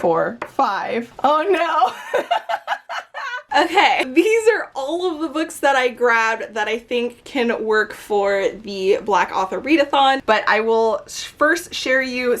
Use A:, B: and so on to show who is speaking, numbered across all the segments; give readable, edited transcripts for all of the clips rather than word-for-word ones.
A: 4, 5. Oh no! Okay, these are all of the books that I grabbed that I think can work for the Black Author Readathon, but I will first share you...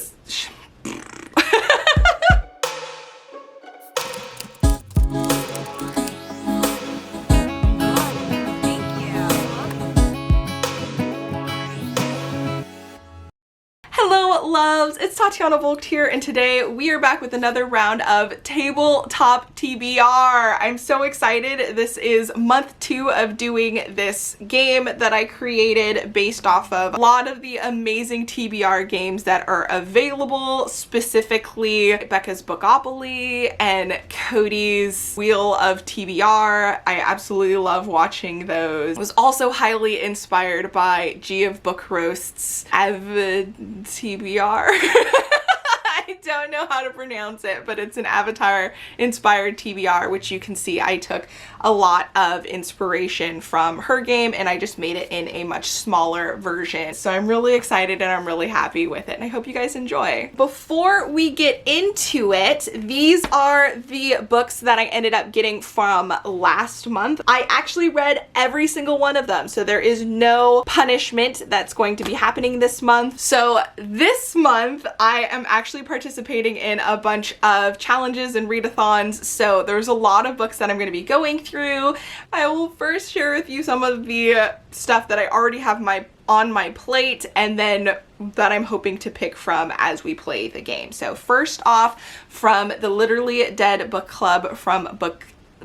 A: Hello loves, it's Tatiana Volk here, and today we are back with another round of tabletop TBR. I'm so excited. This is month 2 of doing this game that I created based off of a lot of the amazing TBR games that are available, specifically Becca's Bookopoly and Cody's Wheel of TBR. I absolutely love watching those. I was also highly inspired by G of Book Roast's TBR. I don't know how to pronounce it, but it's an Avatar inspired TBR, which you can see I took a lot of inspiration from her game and I just made it in a much smaller version. So I'm really excited and I'm really happy with it, and I hope you guys enjoy. Before we get into it, these are the books that I ended up getting from last month. I actually read every single one of them, so there is no punishment that's going to be happening this month. So this month I am actually participating in a bunch of challenges and readathons, so there's a lot of books that I'm going to be going through. I will first share with you some of the stuff that I already have on my plate, and then that I'm hoping to pick from as we play the game. So first off, from the Literally Dead book club from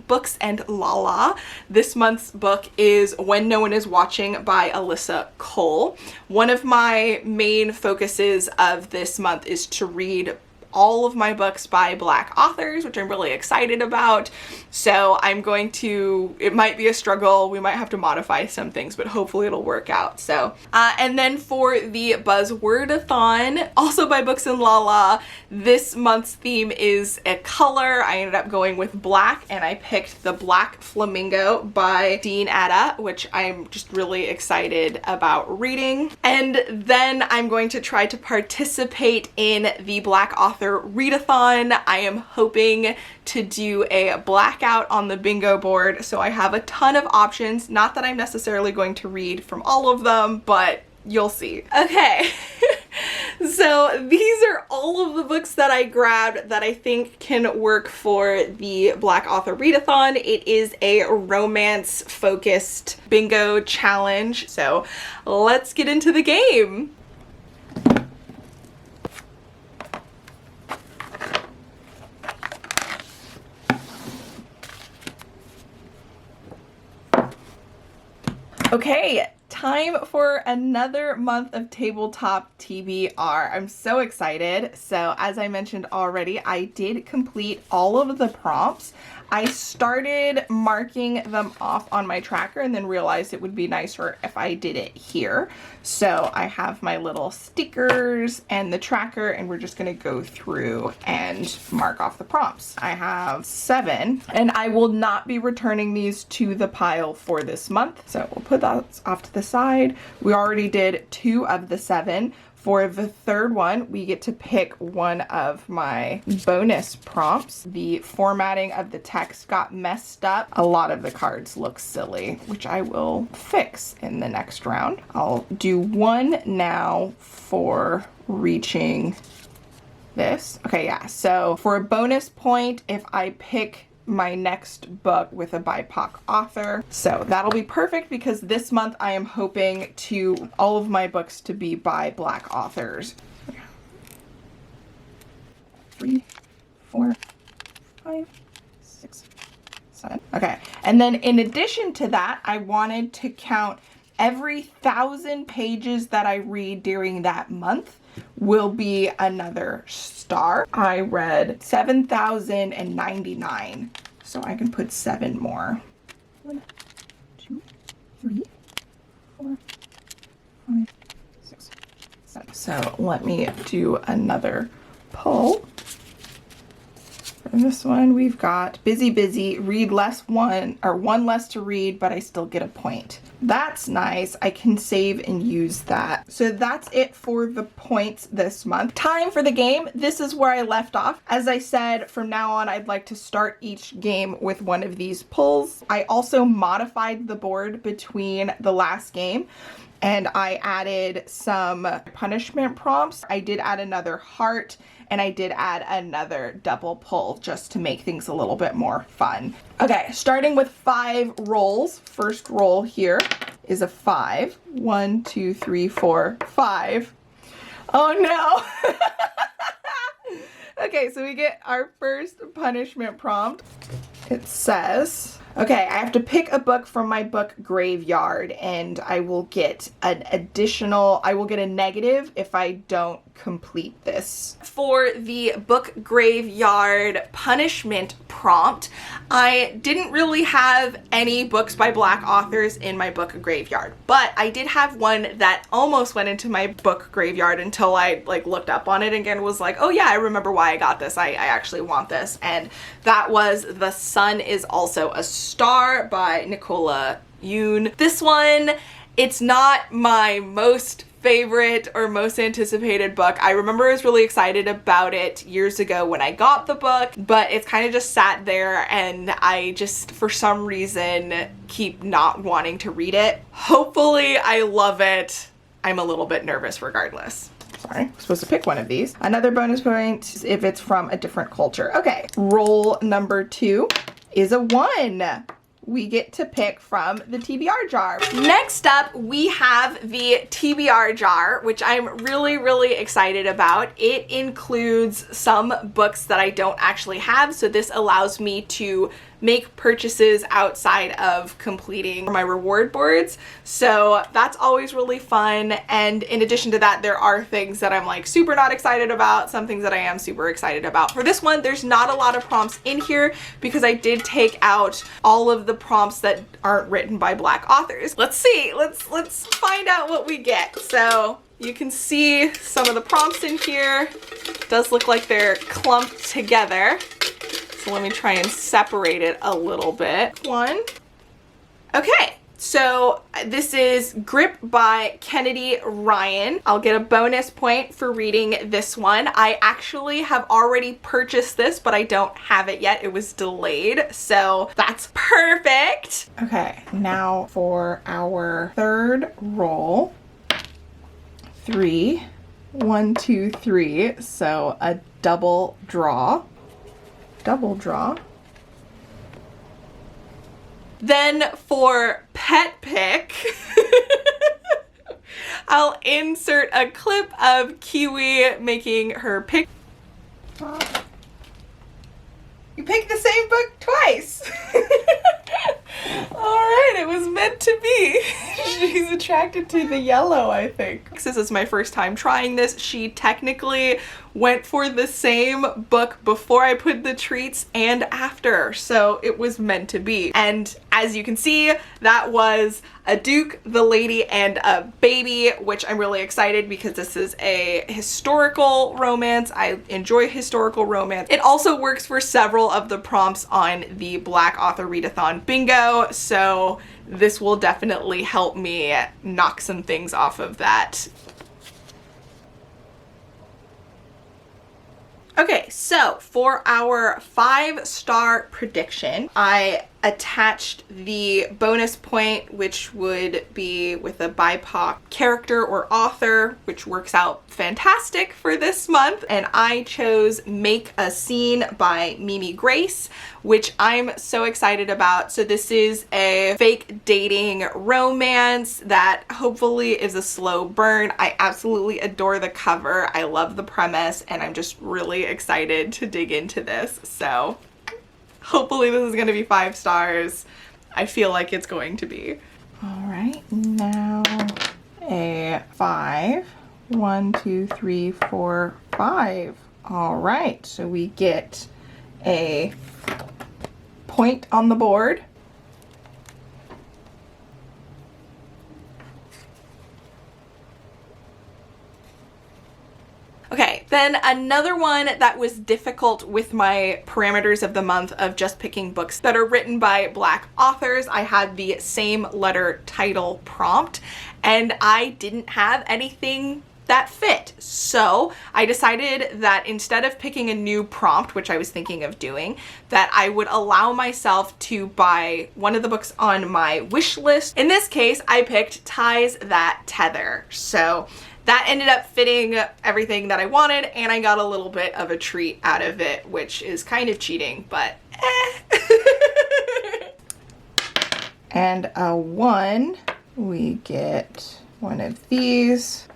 A: Books and Lala, this month's book is When No One Is Watching by Alyssa Cole. One of my main focuses of this month is to read all of my books by Black authors, which I'm really excited about. So I'm going to, it might be a struggle, we might have to modify some things, but hopefully it'll work out. So, and then for the Buzzwordathon, also by Books and Lala, this month's theme is a color. I ended up going with black, and I picked The Black Flamingo by Dean Atta, which I'm just really excited about reading. And then I'm going to try to participate in the Black Author Readathon. I am hoping to do a blackout on the bingo board, so I have a ton of options. Not that I'm necessarily going to read from all of them, but you'll see. Okay, so these are all of the books that I grabbed that I think can work for the Black Author Readathon. It is a romance focused bingo challenge, so let's get into the game. Okay, time for another month of tabletop TBR. I'm so excited. So as I mentioned already, I did complete all of the prompts. I started marking them off on my tracker and then realized it would be nicer if I did it here. So I have my little stickers and the tracker, and we're just going to go through and mark off the prompts. I have 7, and I will not be returning these to the pile for this month. So we'll put that off to the side. We already did 2 of the 7. For the third one, we get to pick one of my bonus prompts. The formatting of the text got messed up. A lot of the cards look silly, which I will fix in the next round. I'll do one now for reaching this. Okay, yeah, so for a bonus point, if I pick my next book with a BIPOC author. So that'll be perfect because this month I am hoping to all of my books to be by Black authors. 3, 4, 5, 6, 7. Okay, and then in addition to that, I wanted to count every 1,000 pages that I read during that month will be another star. I read 7,099, so I can put 7 more. 1, 2, 3, 4, 5, 6, 7. So let me do another pull. For this one, we've got busy, read less one, or one less to read, but I still get a point. That's nice. I can save and use that. So that's it for the points this month. Time for the game. This is where I left off. As I said, from now on, I'd like to start each game with one of these pulls. I also modified the board between the last game, and I added some punishment prompts. I did add another heart, and I did add another double pull just to make things a little bit more fun. Okay, starting with 5 rolls. First roll here is a 5. 1, 2, 3, 4, 5. Oh no! Okay, so we get our first punishment prompt. It says, okay, I have to pick a book from my book graveyard, and I will get a negative if I don't complete this. For the book graveyard punishment prompt, I didn't really have any books by Black authors in my book graveyard, but I did have one that almost went into my book graveyard until I looked up on it again and was like, oh yeah, I remember why I got this. I actually want this. And that was The Sun Is Also a Star by Nicola Yoon. This one, it's not my most favorite or most anticipated book. I remember I was really excited about it years ago when I got the book, but it's kind of just sat there and I just, for some reason, keep not wanting to read it. Hopefully I love it. I'm a little bit nervous regardless. Sorry, I'm supposed to pick one of these. Another bonus point if it's from a different culture. Okay, roll number 2 is a 1. We get to pick from the TBR jar. Next up, we have the TBR jar, which I'm really, really excited about. It includes some books that I don't actually have, so this allows me to make purchases outside of completing my reward boards. So that's always really fun. And in addition to that, there are things that I'm like super not excited about, some things that I am super excited about. For this one, there's not a lot of prompts in here because I did take out all of the prompts that aren't written by Black authors. Let's see, let's find out what we get. So you can see some of the prompts in here. It does look like they're clumped together. So let me try and separate it a little bit. 1. Okay, so this is Grip by Kennedy Ryan. I'll get a bonus point for reading this one. I actually have already purchased this, but I don't have it yet. It was delayed, so that's perfect. Okay, now for our third roll. 3. 1, 2, 3. So a double draw. Double draw. Then for pet pick, I'll insert a clip of Kiwi making her pick. You picked the same book twice. All right, it was meant to be. She's attracted to the yellow, I think. This is my first time trying this. She technically went for the same book before I put the treats and after, so it was meant to be. And as you can see, that was A Duke, the Lady, and a Baby, which I'm really excited because this is a historical romance. I enjoy historical romance. It also works for several of the prompts on the Black Author Readathon bingo, so this will definitely help me knock some things off of that. Okay, so for our 5-star prediction, I attached the bonus point, which would be with a BIPOC character or author, which works out fantastic for this month. And I chose Make a Scene by Mimi Grace, which I'm so excited about. So this is a fake dating romance that hopefully is a slow burn. I absolutely adore the cover. I love the premise, and I'm just really excited to dig into this. So hopefully this is going to be 5 stars. I feel like it's going to be. All right, now a 5. 1, 2, 3, 4, 5. All right, so we get a point on the board. Okay, Then another one that was difficult with my parameters of the month of just picking books that are written by Black authors. I had the same letter title prompt and I didn't have anything that fit. So I decided that instead of picking a new prompt, which I was thinking of doing, that I would allow myself to buy one of the books on my wish list. In this case, I picked Ties That Tether. So that ended up fitting everything that I wanted, and I got a little bit of a treat out of it, which is kind of cheating, but And a 1, we get one of these.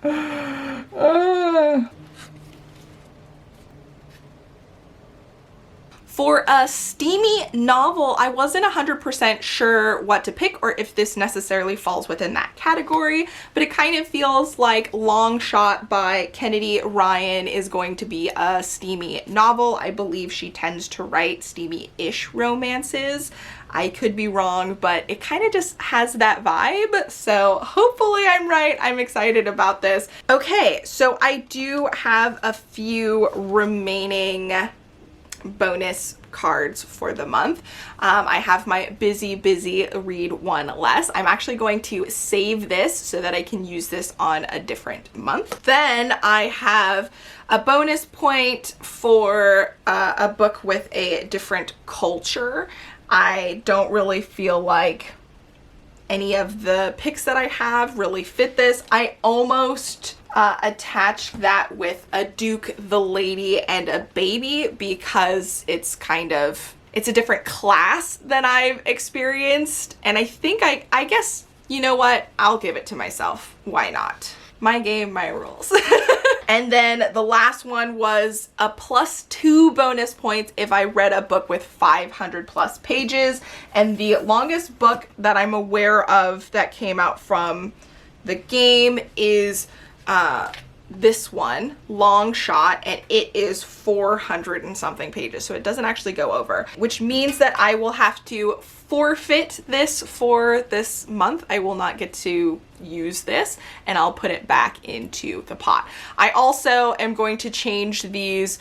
A: For a steamy novel, I wasn't 100% sure what to pick or if this necessarily falls within that category, but it kind of feels like Long Shot by Kennedy Ryan is going to be a steamy novel. I believe she tends to write steamy-ish romances. I could be wrong, but it kind of just has that vibe. So hopefully I'm right. I'm excited about this. Okay, so I do have a few remaining bonus cards for the month. I have my busy read one less. I'm actually going to save this so that I can use this on a different month. Then I have a bonus point for a book with a different culture. I don't really feel like any of the picks that I have really fit this. I almost attached that with a Duke, the Lady, and a Baby because it's a different class than I've experienced. And I think I guess, you know what? I'll give it to myself. Why not? My game, my rules. And then the last one was a +2 bonus points if I read a book with 500+ pages. And the longest book that I'm aware of that came out from the game is this one, Long Shot, and it is 400 and something pages, so it doesn't actually go over, which means that I will have to forfeit this for this month. I will not get to use this, and I'll put it back into the pot. I also am going to change these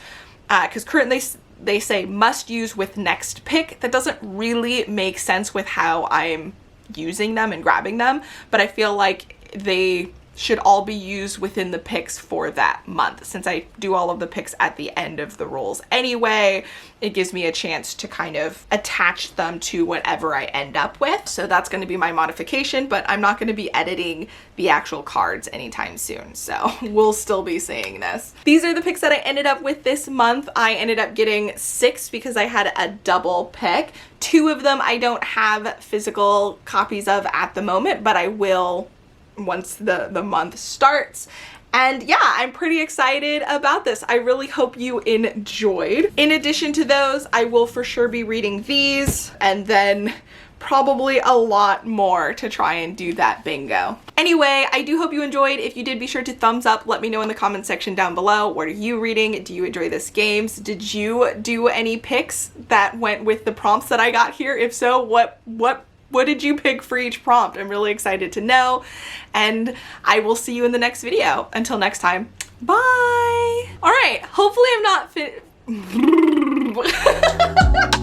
A: because currently they say must use with next pick. That doesn't really make sense with how I'm using them and grabbing them, but I feel like they should all be used within the picks for that month. Since I do all of the picks at the end of the rules anyway, it gives me a chance to kind of attach them to whatever I end up with. So that's going to be my modification, but I'm not going to be editing the actual cards anytime soon. So we'll still be seeing this. These are the picks that I ended up with this month. I ended up getting 6 because I had a double pick. 2 of them I don't have physical copies of at the moment, but I will once the month starts. And yeah, I'm pretty excited about this. I really hope you enjoyed. In addition to those, I will for sure be reading these and then probably a lot more to try and do that bingo. Anyway, I do hope you enjoyed. If you did, be sure to thumbs up. Let me know in the comment section down below. What are you reading? Do you enjoy this games? Did you do any picks that went with the prompts that I got here? If so, what did you pick for each prompt? I'm really excited to know, and I will see you in the next video. Until next time, bye! All right, hopefully I'm not